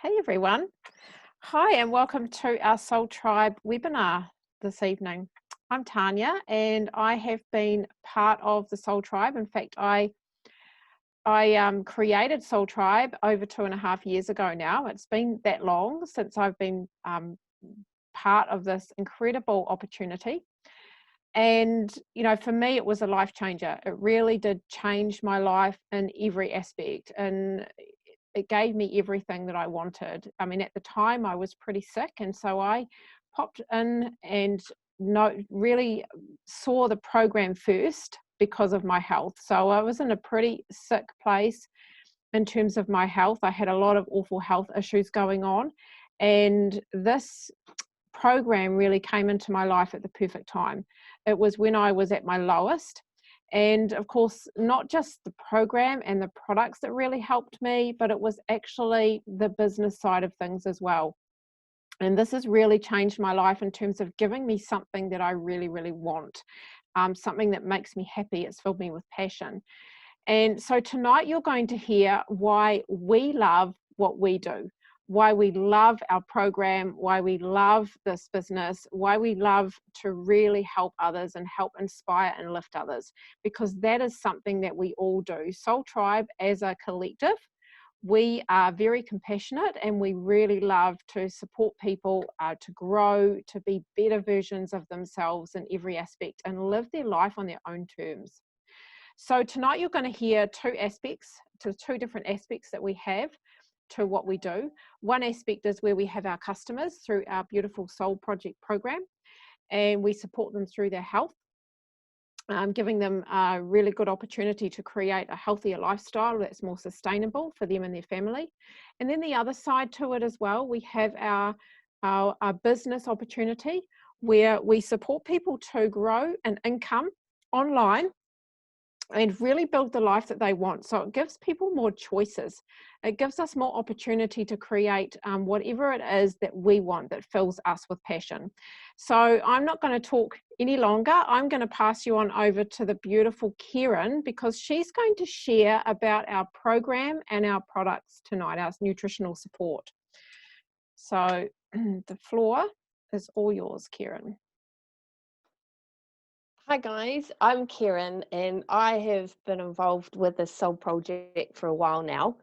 Hey everyone. Hi and welcome to our Soul Tribe webinar this evening. I'm Tanya and I have been part of the Soul Tribe. In fact, I created Soul Tribe over 2.5 years ago now. It's been that long since I've been part of this incredible opportunity. And, for me, it was a life changer. It really did change my life in every aspect. And it gave me everything that I wanted. I mean, at the time I was pretty sick, and so I popped in and really saw the program first because of my health. So I was in a pretty sick place in terms of my health. I had a lot of awful health issues going on, and this program really came into my life at the perfect time. It was when I was at my lowest. And of course, not just the program and the products that really helped me, but it was actually the business side of things as well. And this has really changed my life in terms of giving me something that I really, really want, something that makes me happy. It's filled me with passion. And so tonight you're going to hear why we love what we do, why we love our program, why we love this business, why we love to really help others and help inspire and lift others, because that is something that we all do. Soul Tribe as a collective, we are very compassionate and we really love to support people to grow, to be better versions of themselves in every aspect and live their life on their own terms. So tonight you're going to hear two different aspects that we have to what we do. One aspect is where we have our customers through our beautiful Soul Project program, and we support them through their health, giving them a really good opportunity to create a healthier lifestyle that's more sustainable for them and their family. And then the other side to it as well, we have our business opportunity where we support people to grow an income online and really build the life that they want. So it gives people more choices. It gives us more opportunity to create whatever it is that we want that fills us with passion. So I'm not going to talk any longer. I'm going to pass you on over to the beautiful Kieran, because she's going to share about our program and our products tonight, our nutritional support. So the floor is all yours, Kieran. Hi guys, I'm Kieran and I have been involved with the Soul Project for a while now.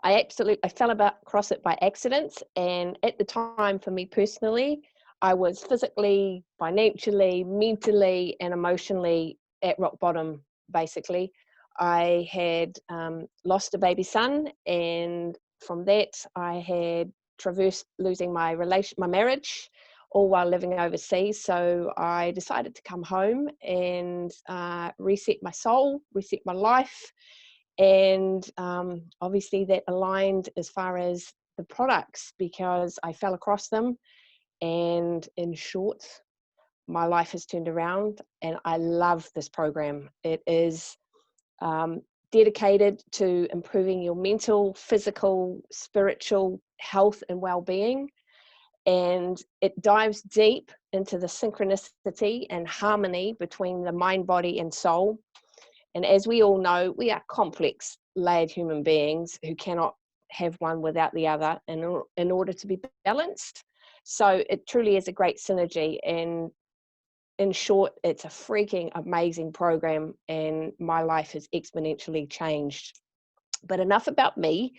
I fell across it by accident, and at the time for me personally, I was physically, financially, mentally and emotionally at rock bottom basically. I had lost a baby son, and from that I had traversed losing my marriage, all while living overseas. So I decided to come home and reset my soul, reset my life. And obviously that aligned as far as the products, because I fell across them. And in short, my life has turned around and I love this program. It is dedicated to improving your mental, physical, spiritual health and well-being, and it dives deep into the synchronicity and harmony between the mind, body and soul. And as we all know, we are complex layered human beings who cannot have one without the other in order to be balanced. So it truly is a great synergy, and in short, it's a freaking amazing program and my life has exponentially changed. But enough about me.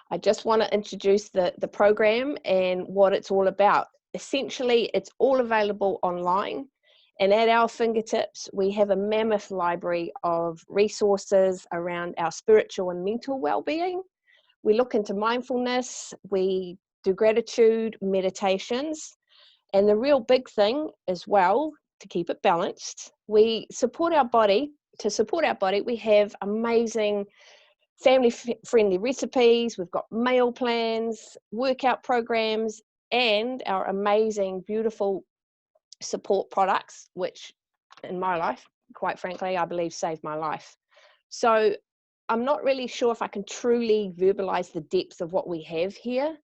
I just want to introduce the program and what it's all about. Essentially, it's all available online, and at our fingertips, we have a mammoth library of resources around our spiritual and mental well-being. We look into mindfulness, we do gratitude, meditations, and the real big thing as well, to keep it balanced, we support our body. To support our body, we have amazing family-friendly recipes, we've got meal plans, workout programs, and our amazing, beautiful support products, which in my life, quite frankly, I believe saved my life. So I'm not really sure if I can truly verbalize the depth of what we have here,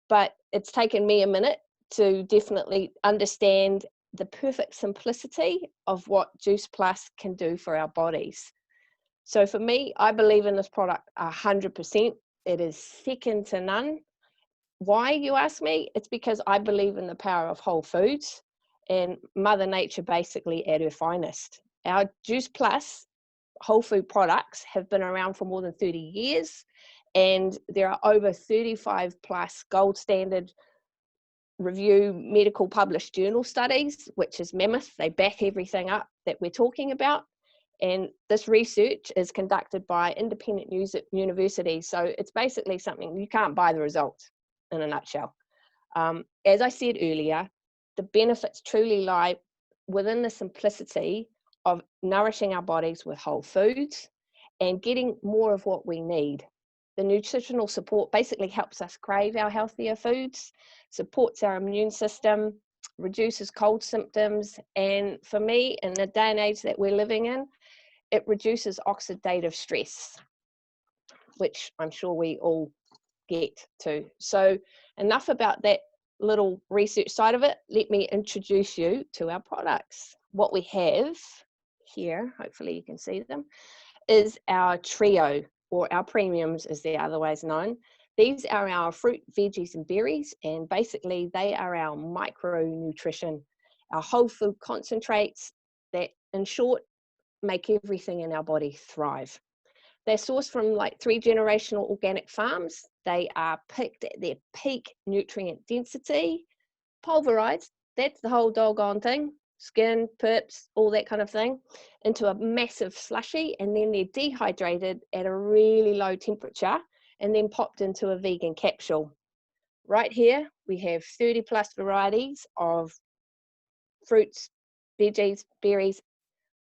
but it's taken me a minute to definitely understand the perfect simplicity of what Juice Plus can do for our bodies. So for me, I believe in this product 100%. It is second to none. Why, you ask me? It's because I believe in the power of whole foods and Mother Nature basically at her finest. Our Juice Plus whole food products have been around for more than 30 years, and there are over 35 plus gold standard review medical published journal studies, which is mammoth. They back everything up that we're talking about. And this research is conducted by independent universities. So it's basically something you can't buy the results in a nutshell. As I said earlier, the benefits truly lie within the simplicity of nourishing our bodies with whole foods and getting more of what we need. The nutritional support basically helps us crave our healthier foods, supports our immune system, reduces cold symptoms, and for me, in the day and age that we're living in, it reduces oxidative stress, which I'm sure we all get to. So enough about that little research side of it. Let me introduce you to our products. What we have here, hopefully you can see them, is our trio, or our premiums as they're otherwise known. These are our fruit, veggies and berries, and basically they are our micronutrition, our whole food concentrates that, in short, make everything in our body thrive. They're sourced from like 3 generational organic farms. They are picked at their peak nutrient density, pulverized, that's the whole doggone thing, skin, pips, all that kind of thing, into a massive slushy, and then they're dehydrated at a really low temperature and then popped into a vegan capsule. Right here, we have 30 plus varieties of fruits, veggies, berries.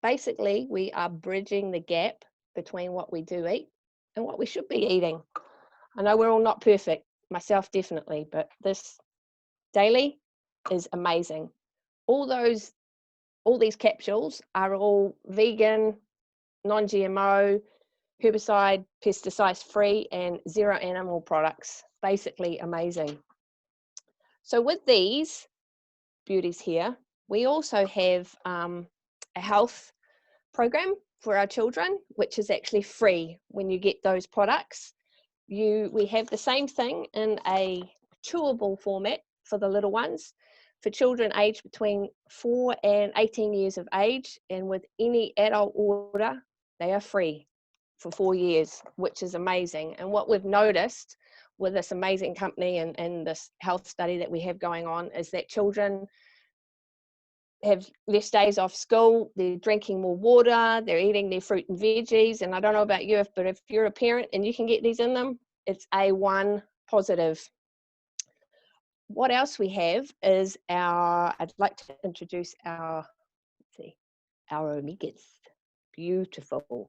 Basically, we are bridging the gap between what we do eat and what we should be eating. I know we're all not perfect, myself definitely, but this daily is amazing. All these capsules are all vegan, non-GMO, herbicide, pesticide free, and zero animal products. Basically amazing. So with these beauties here, we also have a health program for our children, which is actually free when you get those products. We have the same thing in a chewable format for the little ones, for children aged between 4 and 18 years of age, and with any adult order, they are free for 4 years, which is amazing. And what we've noticed with this amazing company and this health study that we have going on is that children have less days off school, they're drinking more water, they're eating their fruit and veggies. And I don't know about you, but if you're a parent and you can get these in them, it's A1 positive. What else we have is I'd like to introduce our omegas. Beautiful.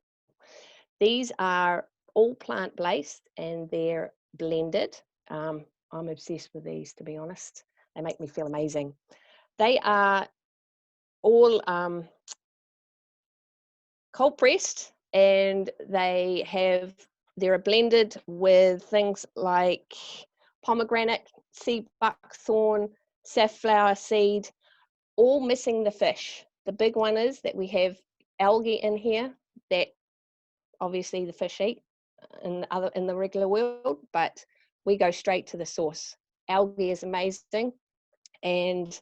These are all plant-based and they're blended. I'm obsessed with these, to be honest. They make me feel amazing. They are all cold pressed, and they're blended with things like pomegranate, sea buckthorn, safflower seed, all missing the fish. The big one is that we have algae in here that obviously the fish eat in the regular world, but we go straight to the source. Algae is amazing, and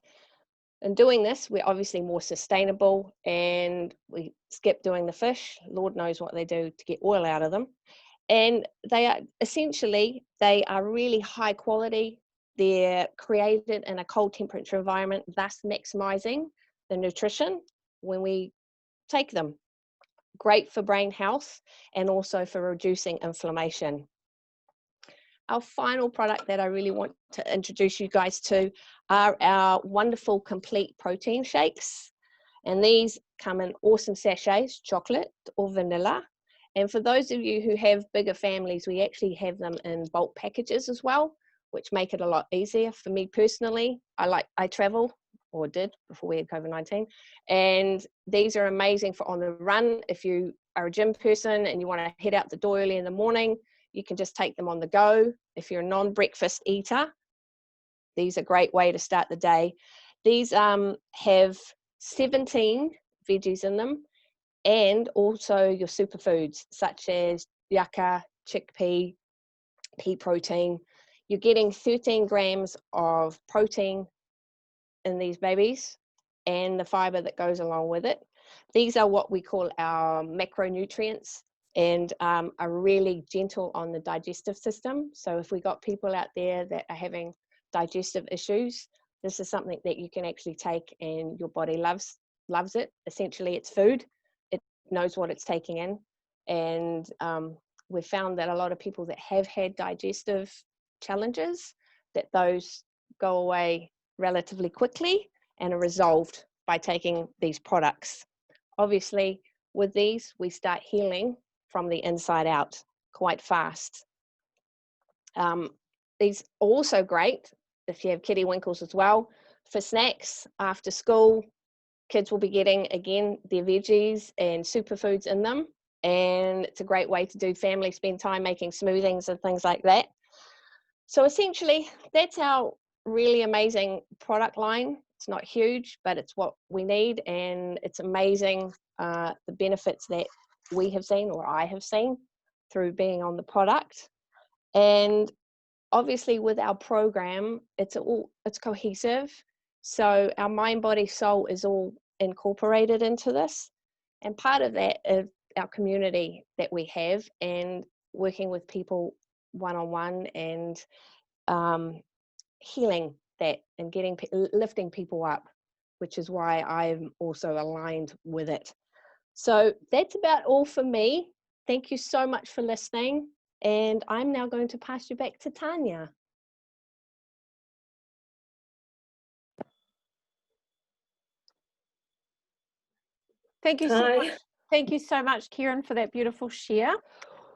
in doing this, we're obviously more sustainable, and we skip doing the fish. Lord knows what they do to get oil out of them. And they are really high quality. They're created in a cold temperature environment, thus maximizing the nutrition when we take them. Great for brain health and also for reducing inflammation. Our final product that I really want to introduce you guys to are our wonderful complete protein shakes. And these come in awesome sachets, chocolate or vanilla. And for those of you who have bigger families, we actually have them in bulk packages as well, which make it a lot easier. For me personally, I travel, or did before we had COVID-19. And these are amazing for on the run. If you are a gym person and you want to head out the door early in the morning, you can just take them on the go. If you're a non-breakfast eater, these are a great way to start the day. These have 17 veggies in them, and also your superfoods such as yucca, chickpea, pea protein. you're getting 13 grams of protein in these babies and the fiber that goes along with it. These are what we call our macronutrients, and are really gentle on the digestive system. So if we got people out there that are having digestive issues, this is something that you can actually take and your body loves it. Essentially, it's food. It knows what it's taking in. And we've found that a lot of people that have had digestive challenges, that those go away relatively quickly and are resolved by taking these products. Obviously, with these, we start healing from the inside out quite fast. These are also great if you have kiddie winkles as well for snacks after school. Kids will be getting, again, their veggies and superfoods in them, and it's a great way to do family spend time making smoothings and things like that. So essentially, that's our really amazing product line. It's not huge, but it's what we need, and it's amazing the benefits that we have seen, or I have seen, through being on the product. And obviously with our program, it's cohesive. So our mind, body, soul is all incorporated into this. And part of that is our community that we have, and working with people one-on-one, and healing that, and lifting people up, which is why I'm also aligned with it. So that's about all for me. Thank you so much for listening. And I'm now going to pass you back to Tanya. Thank you so much. Thank you so much, Kieran, for that beautiful share.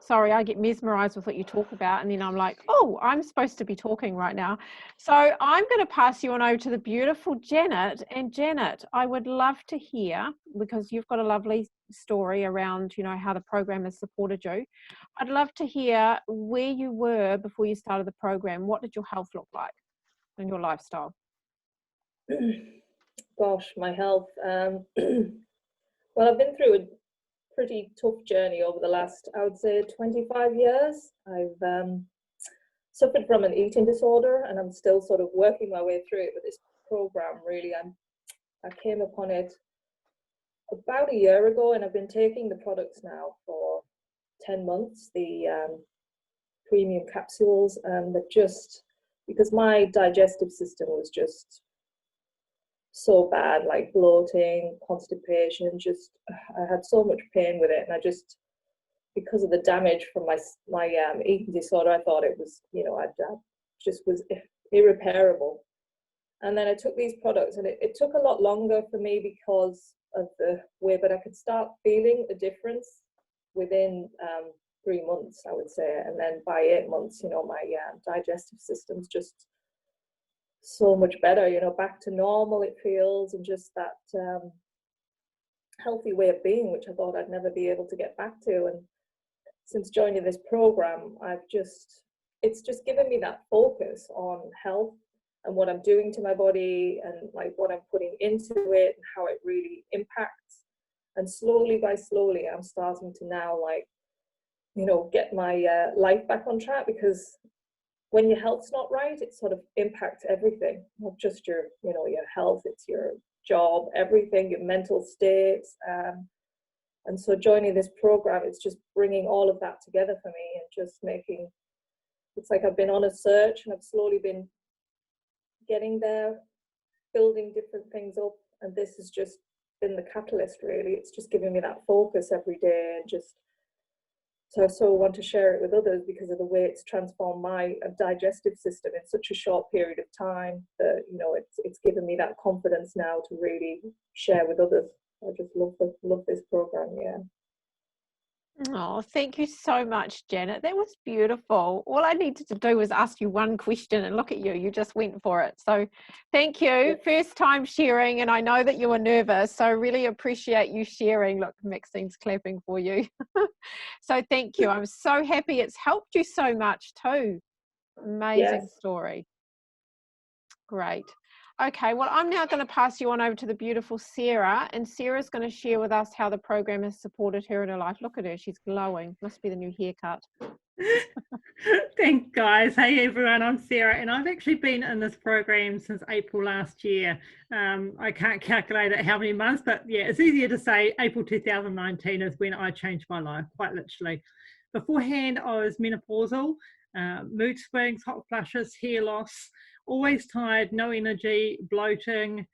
Sorry, I get mesmerized with what you talk about, and then I'm like, oh, I'm supposed to be talking right now. So I'm going to pass you on over to the beautiful Janet. And Janet, I would love to hear, because you've got a lovely story around, you know, how the program has supported you. I'd love to hear where you were before you started the program. What did your health look like and your lifestyle? Gosh, my health. Well, I've been through a pretty tough journey over the last, I would say, 25 years. I've suffered from an eating disorder, and I'm still sort of working my way through it. But this program, really, I came upon it about a year ago, and I've been taking the products now for 10 months, the premium capsules, and that just, because my digestive system was just so bad, like bloating, constipation, just I had so much pain with it, and I just, because of the damage from my eating disorder, I thought it was, you know, I just was irreparable. And then I took these products, and it took a lot longer for me because of the way, but I could start feeling a difference within 3 months, I would say. And then by 8 months, you know, my digestive system's just so much better, you know, back to normal it feels, and just that healthy way of being, which I thought I'd never be able to get back to. And since joining this program, it's just given me that focus on health and what I'm doing to my body, and like what I'm putting into it and how it really impacts. And slowly by slowly, I'm starting to now, like, you know, get my life back on track, because when your health's not right, it sort of impacts everything, not just your, you know, your health, it's your job, everything, your mental states. And so joining this program, it's just bringing all of that together for me, and just making, it's like I've been on a search, and I've slowly been getting there, building different things up. And this has just been the catalyst, really. It's just giving me that focus every day, and just, so I so want to share it with others because of the way it's transformed my digestive system in such a short period of time, that, you know, it's given me that confidence now to really share with others. I just love this program, yeah. Oh, thank you so much, Janet. That was beautiful. All I needed to do was ask you one question, and look at you, you just went for it. So thank you. First time sharing, and I know that you were nervous, so I really appreciate you sharing. Look, Maxine's clapping for you. So thank you. I'm so happy it's helped you so much too. Amazing story. Great. Okay, well, I'm now going to pass you on over to the beautiful Sarah, and Sarah's going to share with us how the program has supported her in her life. Look at her, she's glowing. Must be the new haircut. Thanks, guys. Hey, everyone, I'm Sarah, and I've actually been in this program since April last year. I can't calculate it how many months, but yeah, it's easier to say April 2019 is when I changed my life, quite literally. Beforehand, I was menopausal, mood swings, hot flushes, hair loss, always tired, no energy, bloating,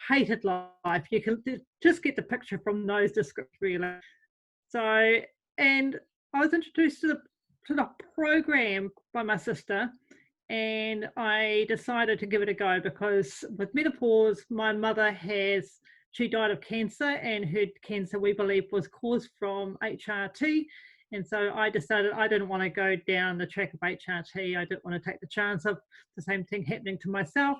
hated life. You can just get the picture from those descriptions, really. So, and I was introduced to the program by my sister, and I decided to give it a go because with menopause, my mother she died of cancer, and her cancer, we believe, was caused from HRT. And so I decided I didn't want to go down the track of HRT. I didn't want to take the chance of the same thing happening to myself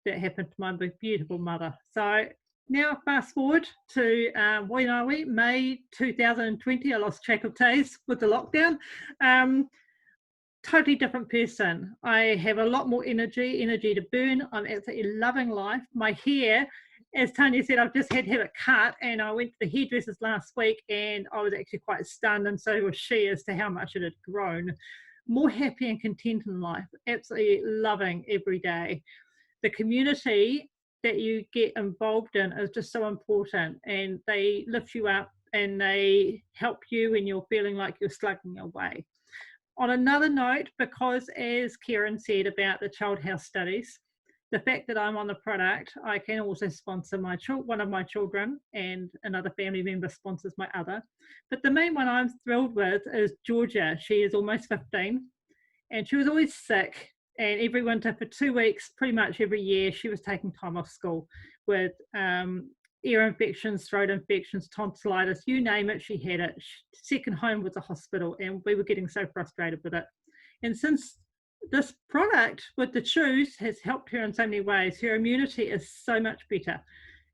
that happened to my beautiful mother. So now fast forward to when are we? May 2020. I lost track of days with the lockdown. Totally different person. I have a lot more energy to burn. I'm absolutely loving life. My hair, as Tanya said, I've just had to have it cut, and I went to the hairdressers last week, and I was actually quite stunned, and so was she, as to how much it had grown. More happy and content in life. Absolutely loving every day. The community that you get involved in is just so important, and they lift you up and they help you when you're feeling like you're slugging away. On another note, because as Karen said about the Child Health Studies, the fact that I'm on the product, I can also sponsor one of my children, and another family member sponsors my other. But the main one I'm thrilled with is Georgia. She is almost 15, and she was always sick. And every winter for 2 weeks, pretty much every year, she was taking time off school with ear infections, throat infections, tonsillitis, you name it, she had it. Second home was a hospital, and we were getting so frustrated with it. And since this product with the Choose has helped her in so many ways, her immunity is so much better,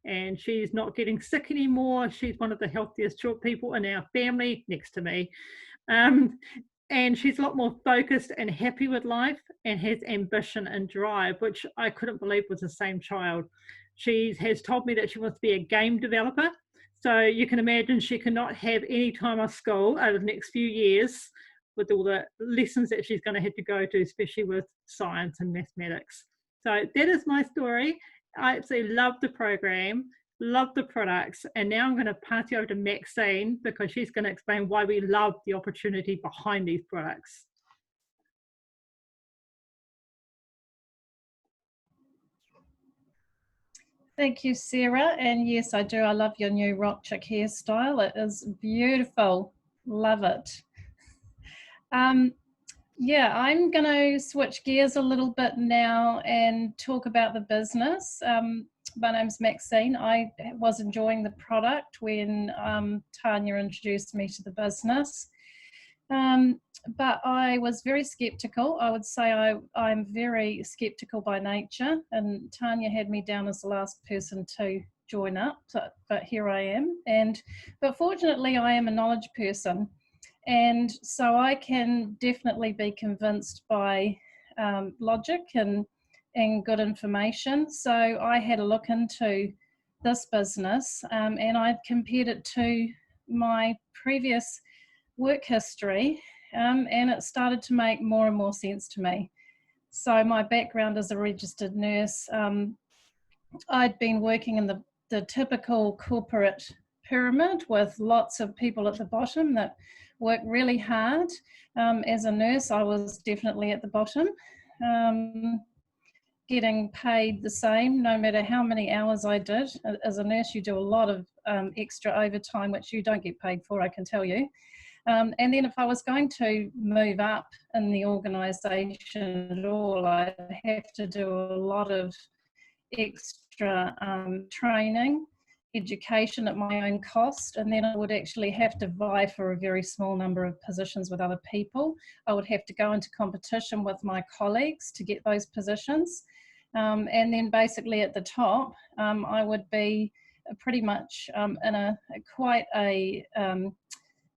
and she's not getting sick anymore. She's one of the healthiest short people in our family, next to me. And she's a lot more focused and happy with life, and has ambition and drive, which I couldn't believe was the same child. She has told me that she wants to be a game developer. So you can imagine she cannot have any time off school over the next few years with all the lessons that she's going to have to go to, especially with science and mathematics. So that is my story. I absolutely love the program, love the products, and now I'm going to pass you over to Maxine, because she's going to explain why we love the opportunity behind these products. Thank you, Sarah. And yes, I do. I love your new rock chick hairstyle. It is beautiful. Love it. Yeah, I'm going to switch gears a little bit now and talk about the business. My name's Maxine. I was enjoying the product when Tanya introduced me to the business. But I was very skeptical. I would say I'm very skeptical by nature, and Tanya had me down as the last person to join up, but here I am. But fortunately, I am a knowledge person, and so I can definitely be convinced by logic and good information. So I had a look into this business, and I'd compared it to my previous work history, and it started to make more and more sense to me. So my background as a registered nurse, I'd been working in the typical corporate pyramid with lots of people at the bottom that work really hard. As a nurse, I was definitely at the bottom, getting paid the same no matter how many hours I did. As a nurse, you do a lot of extra overtime, which you don't get paid for, I can tell you. And then if I was going to move up in the organisation at all, I'd have to do a lot of extra training, education at my own cost, and then I would actually have to vie for a very small number of positions with other people. I would have to go into competition with my colleagues to get those positions. And then basically at the top, I would be pretty much in quite a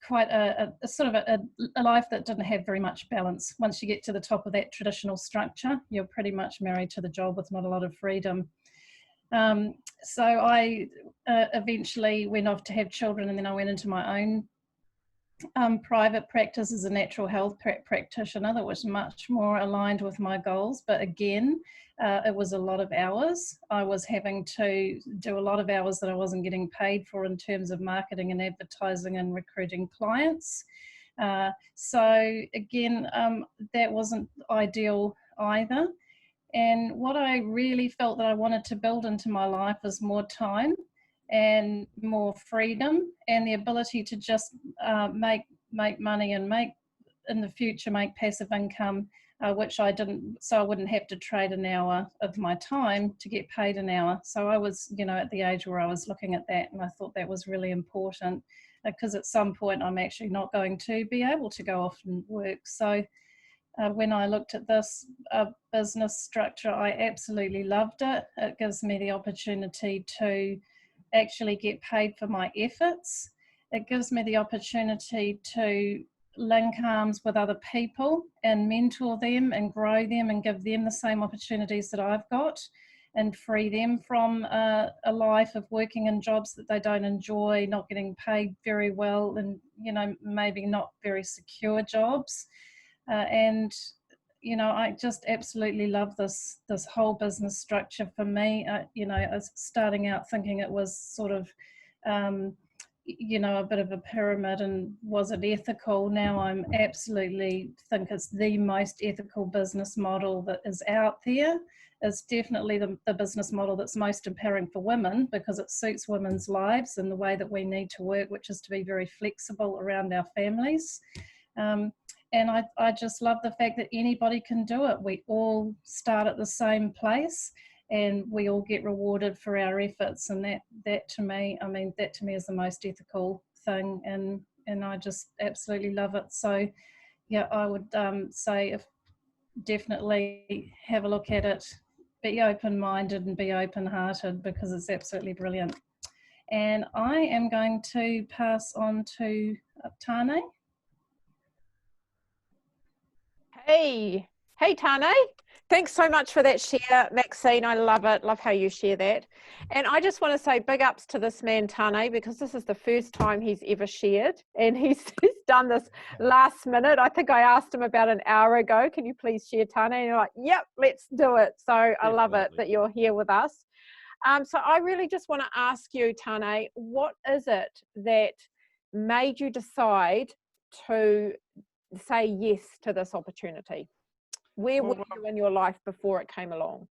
quite a sort of a life that didn't have very much balance. Once you get to the top of that traditional structure, you're pretty much married to the job with not a lot of freedom. So I eventually went off to have children, and then I went into my own private practice as a natural health practitioner that was much more aligned with my goals. But again, it was a lot of hours. I was having to do a lot of hours that I wasn't getting paid for in terms of marketing and advertising and recruiting clients. So again, that wasn't ideal either. And what I really felt that I wanted to build into my life was more time and more freedom and the ability to just make money and in the future make passive income, which I didn't, so I wouldn't have to trade an hour of my time to get paid an hour. So I was, at the age where I was looking at that, and I thought that was really important, because at some point I'm actually not going to be able to go off and work. So when I looked at this business structure, I absolutely loved it. It gives me the opportunity to actually get paid for my efforts. It gives me the opportunity to link arms with other people and mentor them and grow them and give them the same opportunities that I've got, and free them from a life of working in jobs that they don't enjoy, not getting paid very well, and maybe not very secure jobs. And I just absolutely love this whole business structure. For me, I was starting out thinking it was sort of a bit of a pyramid, and was it ethical? Now I'm absolutely think it's the most ethical business model that is out there. It's definitely the business model that's most empowering for women, because it suits women's lives and the way that we need to work, which is to be very flexible around our families. And I just love the fact that anybody can do it. We all start at the same place, and we all get rewarded for our efforts. And that to me is the most ethical thing, and I just absolutely love it. So yeah, I would say definitely have a look at it, be open-minded and be open-hearted, because it's absolutely brilliant. And I am going to pass on to Tane. Hey Tane, thanks so much for that share, Maxine. I love it, love how you share that. And I just want to say big ups to this man, Tane, because this is the first time he's ever shared, and he's done this last minute. I think I asked him about an hour ago, can you please share, Tane? And you're like, yep, let's do it. So I love it that you're here with us. So I really just want to ask you, Tane, what is it that made you decide to say yes to this opportunity? Where were you in your life before it came along?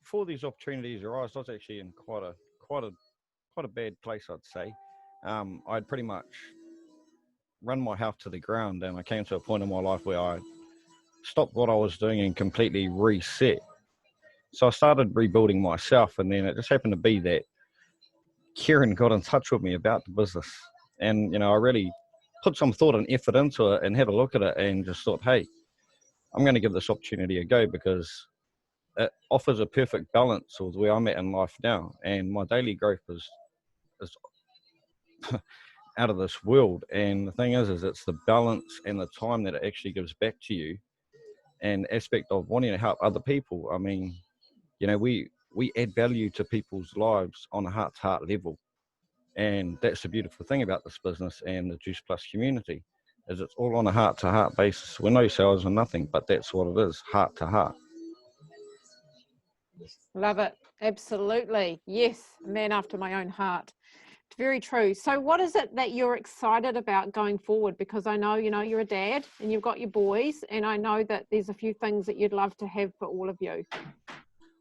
Before these opportunities arose, I was actually in quite a bad place, I'd say. I'd pretty much run my health to the ground, and I came to a point in my life where I stopped what I was doing and completely reset. So I started rebuilding myself, and then it just happened to be that Kieran got in touch with me about the business, and I really put some thought and effort into it and had a look at it, and just thought, hey, I'm going to give this opportunity a go, because it offers a perfect balance with where I'm at in life now, and my daily growth is out of this world. And the thing is it's the balance and the time that it actually gives back to you, and aspect of wanting to help other people. I mean, we add value to people's lives on a heart-to-heart level. And that's the beautiful thing about this business and the Juice Plus community, is it's all on a heart-to-heart basis. We're no sales or nothing, but that's what it is, heart-to-heart. Love it. Absolutely. Yes, a man after my own heart. It's very true. So what is it that you're excited about going forward? Because I know, you're a dad and you've got your boys, and I know that there's a few things that you'd love to have for all of you.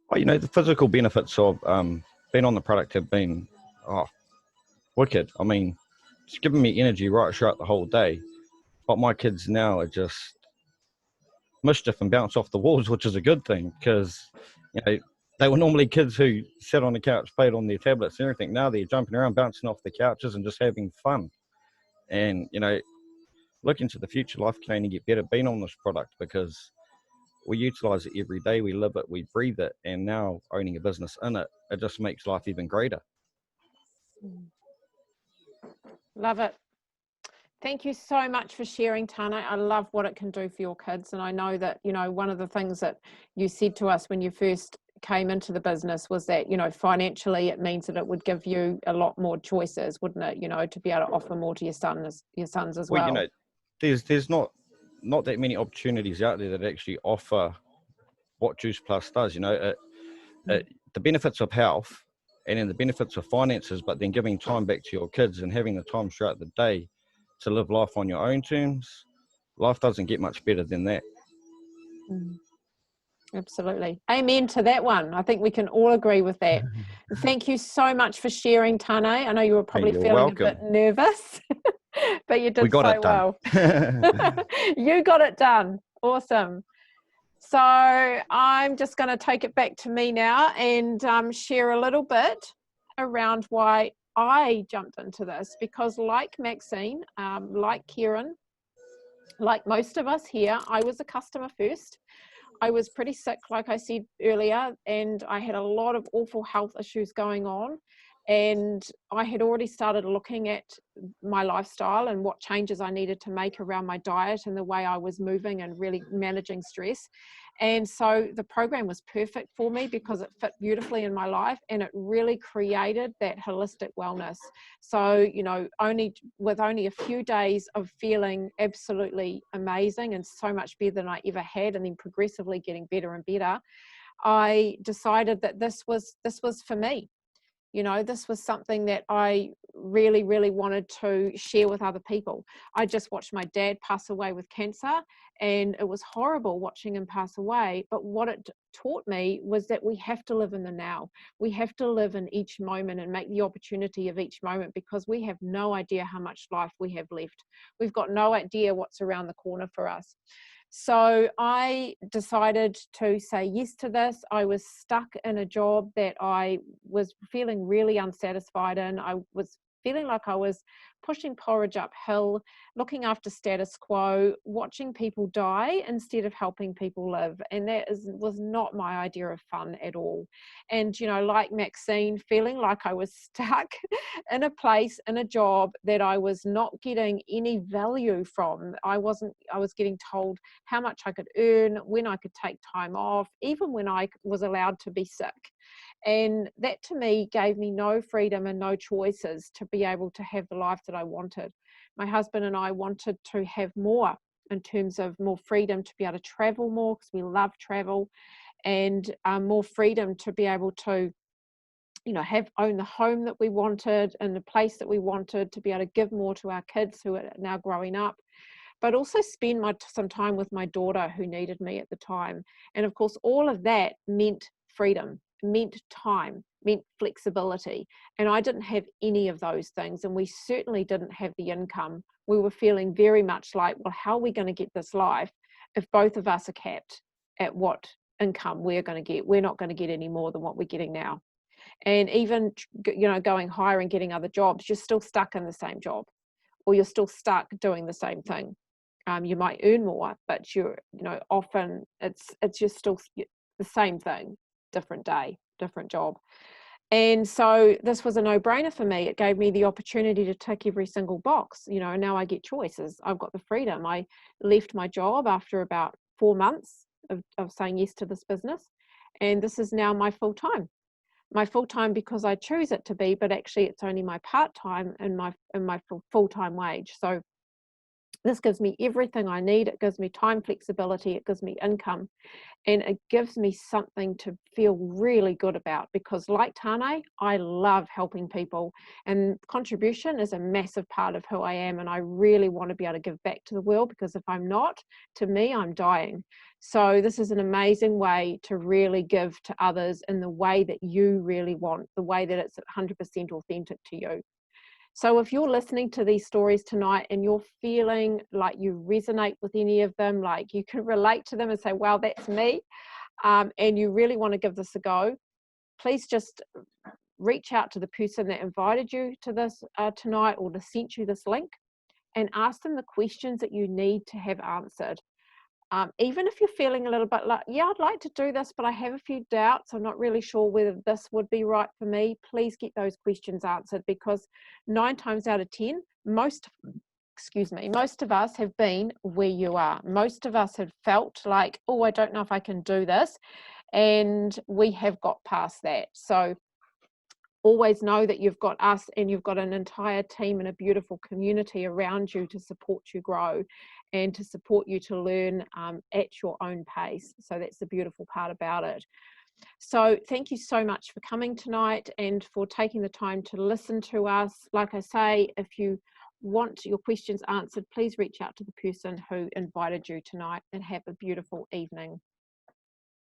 Well, the physical benefits of being on the product have been wicked. I mean, it's given me energy right throughout the whole day. But my kids now are just mischief and bounce off the walls, which is a good thing, because they were normally kids who sat on the couch, played on their tablets and everything. Now they're jumping around, bouncing off the couches and just having fun. And looking to the future, life can only get better being on this product, because we utilize it every day, we live it, we breathe it, and now owning a business in it, it just makes life even greater. Love it. Thank you so much for sharing, Tane. I love what it can do for your kids. And I know that, you know, one of the things that you said to us when you first came into the business was that, you know, financially it means that it would give you a lot more choices, wouldn't it? You know, to be able to offer more to your sons as Well, well. there's not that many opportunities out there that actually offer what Juice Plus does. The benefits of health and then the benefits of finances, but then giving time back to your kids and having the time throughout the day to live life on your own terms. Life doesn't get much better than that. Absolutely. Amen to that one. I think we can all agree with that. Thank you so much for sharing, Tane. I know you were probably you're feeling welcome. a bit nervous, but you did We got so it done. well. You got it done. Awesome. So I'm just going to take it back to me now and share a little bit around why I jumped into this, because like Maxine, like Kieran, like most of us here, I was a customer first. I was pretty sick, like I said earlier, and I had a lot of awful health issues going on. And I had already started looking at my lifestyle and what changes I needed to make around my diet and the way I was moving and really managing stress. And so the program was perfect for me because it fit beautifully in my life and it really created that holistic wellness. So, you know, with only a few days of feeling absolutely amazing and so much better than I ever had, and then progressively getting better and better, I decided that this was for me. You know, this was something that I really, really wanted to share with other people. I just watched my dad pass away with cancer, and it was horrible watching him pass away. But what it taught me was that we have to live in the now. We have to live in each moment and make the opportunity of each moment, because we have no idea how much life we have left. We've got no idea what's around the corner for us. So I decided to say yes to this. I was stuck in a job that I was feeling really unsatisfied in. I was feeling like I was pushing porridge uphill, looking after status quo, watching people die instead of helping people live. And that was not my idea of fun at all. And, you know, like Maxine, feeling like I was stuck in a place, in a job that I was not getting any value from. I was getting told how much I could earn, when I could take time off, even when I was allowed to be sick. And that to me gave me no freedom and no choices to be able to have the life that I wanted. My husband and I wanted to have more in terms of more freedom to be able to travel more, because we love travel, and more freedom to be able to, you know, own the home that we wanted and the place that we wanted, to be able to give more to our kids who are now growing up, but also spend some time with my daughter who needed me at the time. And of course, all of that meant freedom, meant time, meant flexibility. And I didn't have any of those things. And we certainly didn't have the income. We were feeling very much like, well, how are we going to get this life if both of us are capped at what income we're going to get? We're not going to get any more than what we're getting now. And even, you know, going higher and getting other jobs, you're still stuck in the same job, or you're still stuck doing the same thing. You might earn more, but you're, you know, often it's just still the same thing, different day, different job. And so this was a no-brainer for me. It gave me the opportunity to tick every single box, you know, and now I get choices. I've got the freedom. I left my job after about 4 months of saying yes to this business, and this is now my full-time. My full-time because I choose it to be, but actually it's only my part-time and my full-time wage. So this gives me everything I need. It gives me time flexibility. It gives me income. And it gives me something to feel really good about, because like Tane, I love helping people. And contribution is a massive part of who I am. And I really want to be able to give back to the world, because if I'm not, to me, I'm dying. So this is an amazing way to really give to others in the way that you really want, the way that it's 100% authentic to you. So if you're listening to these stories tonight and you're feeling like you resonate with any of them, like you can relate to them and say, wow, that's me, and you really want to give this a go, please just reach out to the person that invited you to this tonight, or that sent you this link, and ask them the questions that you need to have answered. even if you're feeling a little bit like, yeah, I'd like to do this, but I have a few doubts, I'm not really sure whether this would be right for me, please get those questions answered, because 9 times out of 10, most of us have been where you are. Most of us have felt like, oh, I don't know if I can do this, and we have got past that. So always know that you've got us, and you've got an entire team and a beautiful community around you to support you grow and to support you to learn at your own pace. So that's the beautiful part about it. So thank you so much for coming tonight and for taking the time to listen to us. Like I say, if you want your questions answered, please reach out to the person who invited you tonight, and have a beautiful evening.